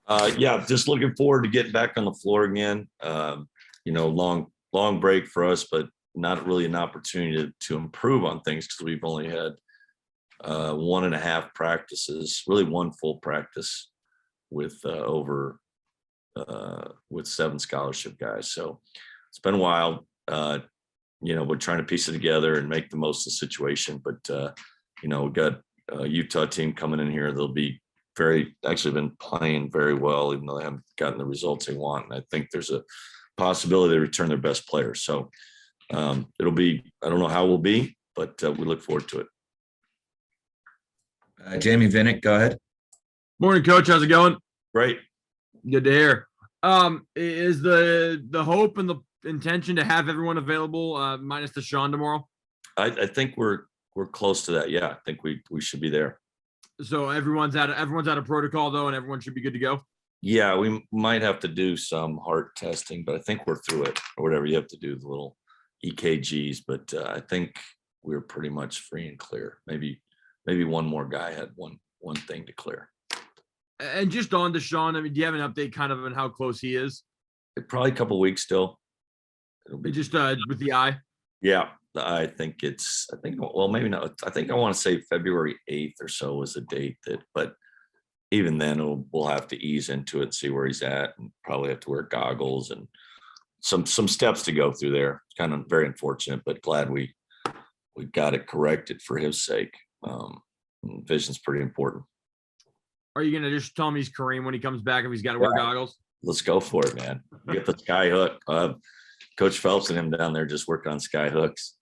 Yeah, just looking forward to getting back on the floor again. Long break for us, but not really an opportunity to improve on things because we've only had 1.5 practices, really one full practice with with 7 scholarship guys. So it's been a while. We're trying to piece it together and make the most of the situation. But we got a Utah team coming in here. They'll be actually been playing very well, even though they haven't gotten the results they want. And I think there's a possibility they return their best players. So it'll be, I don't know how we'll be, but we look forward to it. Jamie Vinnick, go ahead. Morning, Coach. How's it going? Great. Good to hear. Is the hope and the intention to have everyone available minus Deshaun tomorrow? I think we're close to that. Yeah, I think we should be there. So everyone's out of protocol though, and everyone should be good to go. Yeah, we might have to do some heart testing, but I think we're through it, or whatever you have to do, the little EKGs. But I think we're pretty much free and clear. Maybe one more guy had one thing to clear. And just on Deshaun, I mean, do you have an update kind of on how close he is? Probably a couple of weeks still. It'll be just with the eye. Yeah, well, maybe not. I think I want to say February 8th or so was the date but even then we'll have to ease into it and see where he's at, and probably have to wear goggles and some steps to go through there. It's kind of very unfortunate, but glad we got it corrected for his sake. Vision's pretty important. Are you going to just tell him he's Kareem when he comes back if he's got to wear goggles? Let's go for it, man. Get the sky hook. Coach Phelps and him down there just working on sky hooks.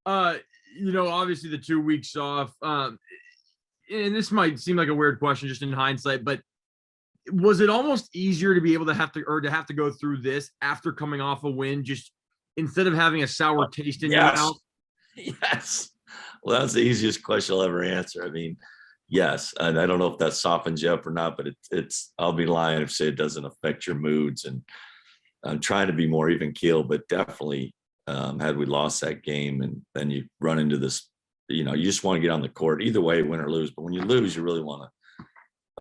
Obviously the 2 weeks off. And this might seem like a weird question just in hindsight, but was it almost easier to be able to have to go through this after coming off a win, just instead of having a sour taste in your mouth? Yes. Well, that's the easiest question I'll ever answer. I mean, yes. And I don't know if that softens you up or not, but it's I'll be lying if I say it doesn't affect your moods. And I'm trying to be more even keel, but definitely had we lost that game and then you run into this, you just want to get on the court either way, win or lose. But when you lose, you really want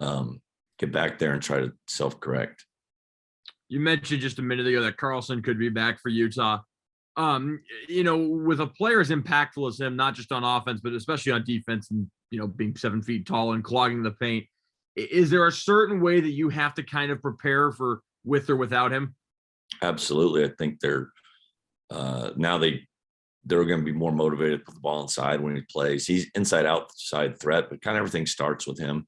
to get back there and try to self-correct. You mentioned just a minute ago that Carlson could be back for Utah. With a player as impactful as him, not just on offense, but especially on defense and, being 7 feet tall and clogging the paint, is there a certain way that you have to kind of prepare for with or without him? Absolutely. I think they're going to be more motivated to put the ball inside when he plays. He's inside outside threat, but kind of everything starts with him.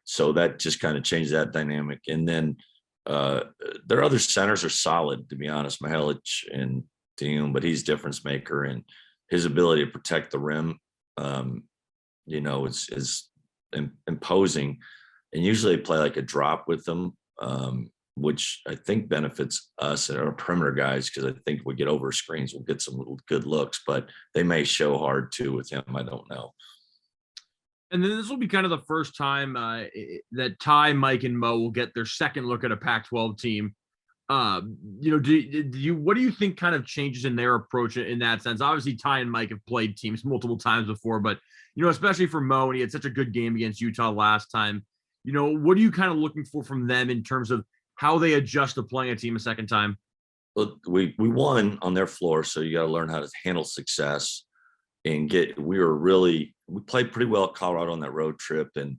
So that just kind of changes that dynamic. And then their other centers are solid, to be honest, Mihelic and Team, but he's difference maker, and his ability to protect the rim, is imposing. And usually they play like a drop with them, which I think benefits us and our perimeter guys, because I think if we get over screens, we'll get some good looks, but they may show hard too with him. I don't know. And then this will be kind of the first time that Ty, Mike, and Mo will get their second look at a Pac-12 team. What do you think kind of changes in their approach in that sense? Obviously, Ty and Mike have played teams multiple times before, but especially for Mo, and he had such a good game against Utah last time. What are you kind of looking for from them in terms of how they adjust to playing a team a second time? Well, we won on their floor, so you got to learn how to handle success and we played pretty well at Colorado on that road trip, and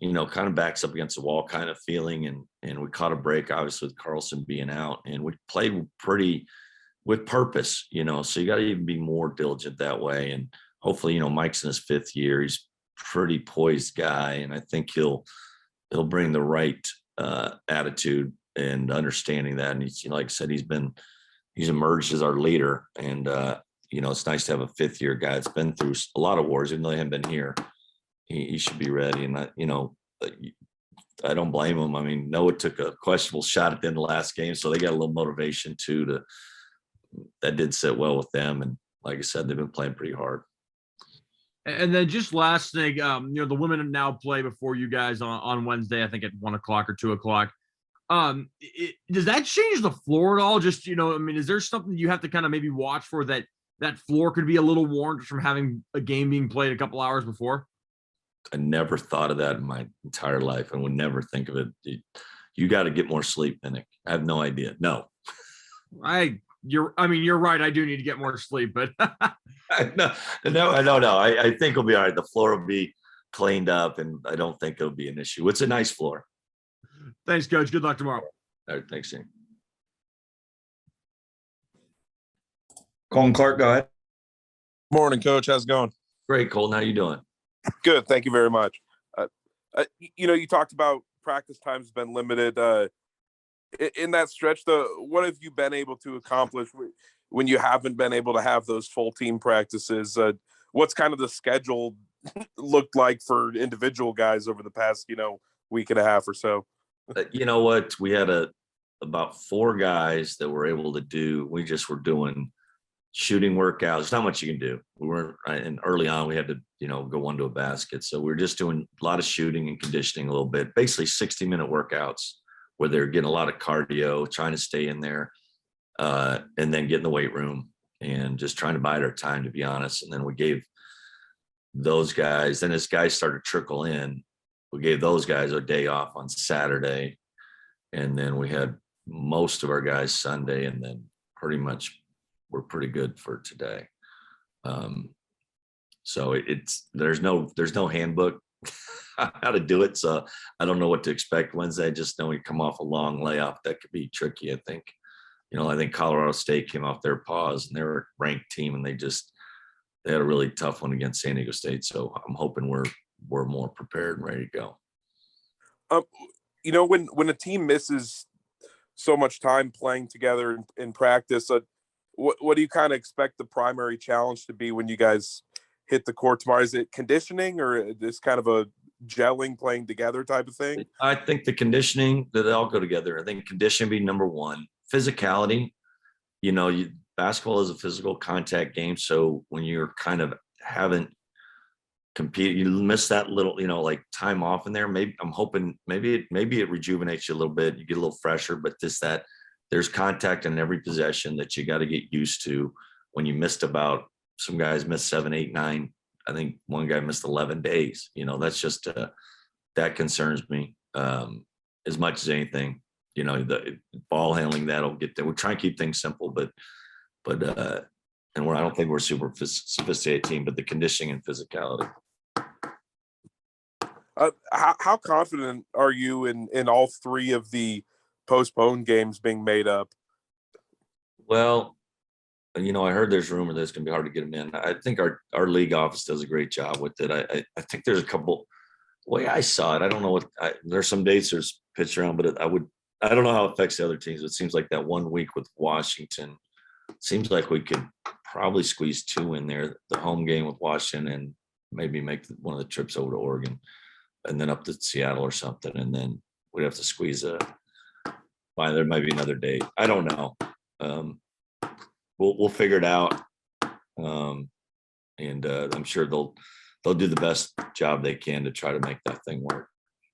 kind of backs up against the wall kind of feeling, and we caught a break obviously with Carlson being out, and we played pretty with purpose, so you got to even be more diligent that way. And hopefully, Mike's in his 5th year. He's a pretty poised guy, and I think he'll bring the right attitude and understanding that. And he's, like I said, he's emerged as our leader, and it's nice to have a 5th year guy that's been through a lot of wars, even though they haven't been here. He should be ready. And I don't blame him. I mean, Noah took a questionable shot at the end of the last game, so they got a little motivation too. That did sit well with them, and like I said, they've been playing pretty hard. And then just last thing, the women now play before you guys on Wednesday, I think at 1 o'clock or 2 o'clock. Does that change the floor at all? Just, is there something you have to kind of maybe watch for that floor could be a little worn from having a game being played a couple hours before? I never thought of that in my entire life and would never think of it. You got to get more sleep, Nick. I have no idea. No. You're right. I do need to get more sleep, but No, no. I think it'll be all right. The floor will be cleaned up, and I don't think it'll be an issue. It's a nice floor. thanks, coach. Good luck tomorrow. All right, thanks, Shane. Colin Clark, go ahead. Morning, Coach. How's it going? Great, Colton. How you doing? Good. Thank you very much. You talked about practice time's been limited. In that stretch, what have you been able to accomplish when you haven't been able to have those full team practices? What's kind of the schedule looked like for individual guys over the past, week and a half or so? You know what? We had about 4 guys that were able to do. We just were doing shooting workouts. There's not much you can do. We weren't, and early on we had to, go one to a basket. So we were just doing a lot of shooting and conditioning a little bit, basically 60-minute workouts where they're getting a lot of cardio, trying to stay in there, and then get in the weight room and just trying to bide our time, to be honest. And then we gave those guys, then as guys started to trickle in, we gave those guys a day off on Saturday. And then we had most of our guys Sunday, and then pretty much we're pretty good for today. So there's no handbook how to do it. So I don't know what to expect Wednesday. I just know we come off a long layoff. That could be tricky, I think. I think Colorado State came off their pause, and they're a ranked team, and they had a really tough one against San Diego State. So I'm hoping we're more prepared and ready to go. When a team misses so much time playing together in practice, what do you kind of expect the primary challenge to be when you guys hit the court tomorrow? Is it conditioning, or this kind of a gelling, playing together type of thing? I think the conditioning, that they all go together. I think conditioning be number one. Physicality, basketball is a physical contact game. So when you're kind of haven't competed, you miss that little, like time off in there. Maybe I'm hoping maybe it rejuvenates you a little bit. You get a little fresher, but there's contact in every possession that you got to get used to. When you missed some guys missed 7, 8, 9. I think one guy missed 11 days. That's just that concerns me as much as anything. The ball handling, that'll get there. We're trying to keep things simple, but I don't think we're a super sophisticated team, but the conditioning and physicality. How confident are you in all 3 of the postponed games being made up? Well, I heard there's rumor that it's going to be hard to get them in. I think our league office does a great job with it. I think there's a couple. The way I saw it, I don't know there's some dates there's pitched around, but I don't know how it affects the other teams. It seems like that 1 week with Washington, seems like we could probably squeeze 2 in there, the home game with Washington, and maybe make one of the trips over to Oregon and then up to Seattle or something. And then we'd have to squeeze there might be another date. I don't know. We'll figure it out. And I'm sure they'll do the best job they can to try to make that thing work.